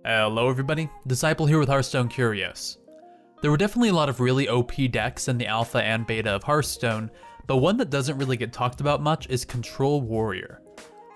Hello everybody, Disciple here with Hearthstone Curios. There were definitely a lot of really OP decks in the alpha and beta of Hearthstone, but one that doesn't really get talked about much is Control Warrior.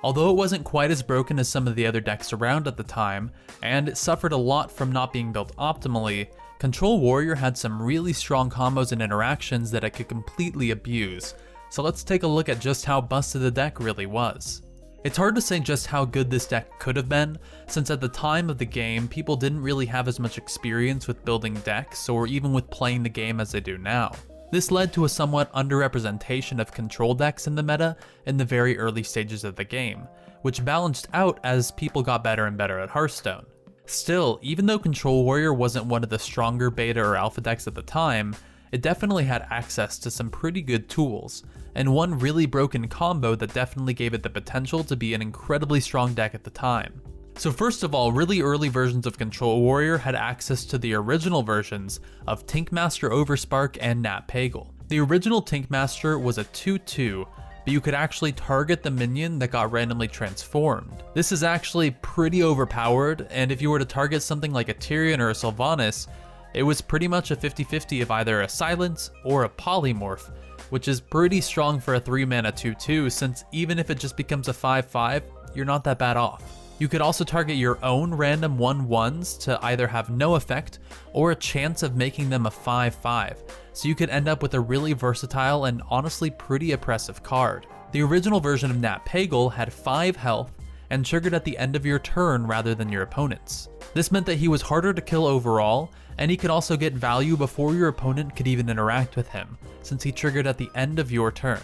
Although it wasn't quite as broken as some of the other decks around at the time, and it suffered a lot from not being built optimally, Control Warrior had some really strong combos and interactions that it could completely abuse, so let's take a look at just how busted the deck really was. It's hard to say just how good this deck could have been, since at the time of the game, people didn't really have as much experience with building decks or even with playing the game as they do now. This led to a somewhat underrepresentation of control decks in the meta in the very early stages of the game, which balanced out as people got better and better at Hearthstone. Still, even though Control Warrior wasn't one of the stronger beta or alpha decks at the time, it definitely had access to some pretty good tools, and one really broken combo that definitely gave it the potential to be an incredibly strong deck at the time. So first of all, really early versions of Control Warrior had access to the original versions of Tankmaster Overspark and Nat Pagle. The original Tankmaster was a 2/2, but you could actually target the minion that got randomly transformed. This is actually pretty overpowered, and if you were to target something like a Tyrion or a Sylvanas, it was pretty much a 50-50 of either a silence or a polymorph, which is pretty strong for a 3-mana 2/2 since even if it just becomes a 5/5, you're not that bad off. You could also target your own random 1/1s to either have no effect or a chance of making them a 5/5, so you could end up with a really versatile and honestly pretty oppressive card. The original version of Nat Pagle had 5 health and triggered at the end of your turn rather than your opponent's. This meant that he was harder to kill overall, and he could also get value before your opponent could even interact with him, since he triggered at the end of your turn.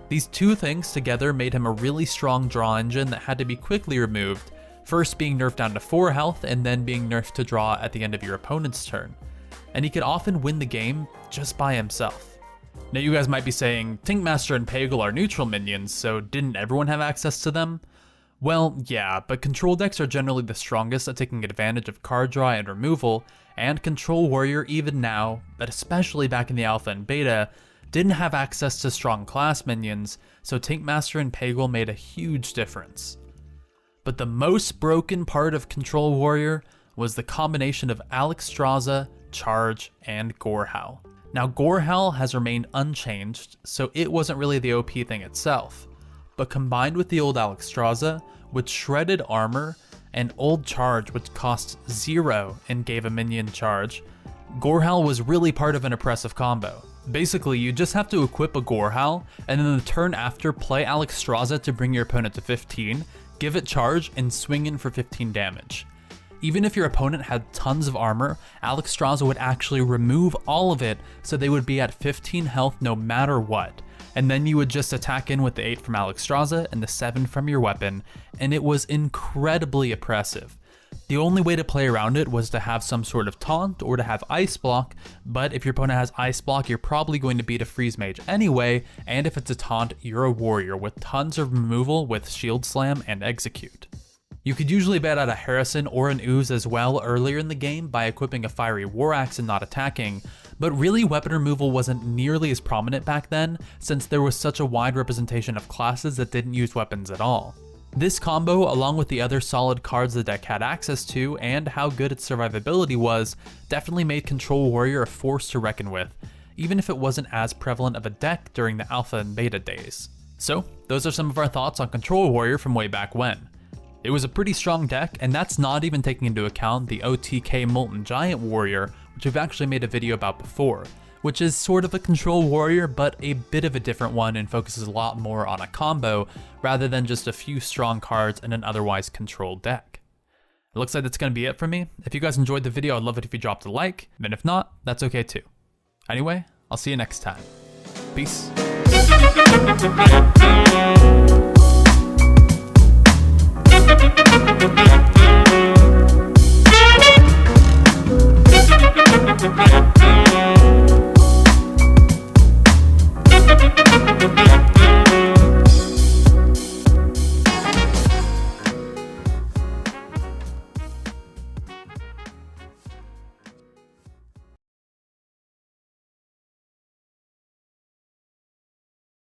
These two things together made him a really strong draw engine that had to be quickly removed, first being nerfed down to 4 health and then being nerfed to draw at the end of your opponent's turn. And he could often win the game just by himself. Now you guys might be saying, Tankmaster and Pagle are neutral minions, so didn't everyone have access to them? Well, yeah, but control decks are generally the strongest at taking advantage of card draw and removal, and Control Warrior even now, but especially back in the alpha and beta, didn't have access to strong class minions, so Tankmaster and Pagle made a huge difference. But the most broken part of Control Warrior was the combination of Alexstrasza, Charge, and Gorehowl. Now Gorehowl has remained unchanged, so it wasn't really the OP thing itself, but combined with the old Alexstrasza, with shredded armor, and old Charge which cost 0 and gave a minion charge, Gorehowl was really part of an oppressive combo. Basically, you just have to equip a Gorehowl, and then the turn after play Alexstrasza to bring your opponent to 15, give it charge, and swing in for 15 damage. Even if your opponent had tons of armor, Alexstrasza would actually remove all of it so they would be at 15 health no matter what. And then you would just attack in with the 8 from Alexstrasza and the 7 from your weapon, and it was incredibly oppressive. The only way to play around it was to have some sort of taunt or to have ice block, but if your opponent has ice block, you're probably going to beat a freeze mage anyway, and if it's a taunt, you're a warrior with tons of removal with shield slam and execute. You could usually bet out a Harrison or an Ooze as well earlier in the game by equipping a Fiery War Axe and not attacking, but really weapon removal wasn't nearly as prominent back then since there was such a wide representation of classes that didn't use weapons at all. This combo, along with the other solid cards the deck had access to and how good its survivability was, definitely made Control Warrior a force to reckon with, even if it wasn't as prevalent of a deck during the alpha and beta days. So, those are some of our thoughts on Control Warrior from way back when. It was a pretty strong deck, and that's not even taking into account the OTK Molten Giant Warrior, which we've actually made a video about before, which is sort of a Control Warrior, but a bit of a different one and focuses a lot more on a combo, rather than just a few strong cards in an otherwise controlled deck. It looks like that's going to be it for me. If you guys enjoyed the video, I'd love it if you dropped a like, and if not, that's okay too. Anyway, I'll see you next time. Peace.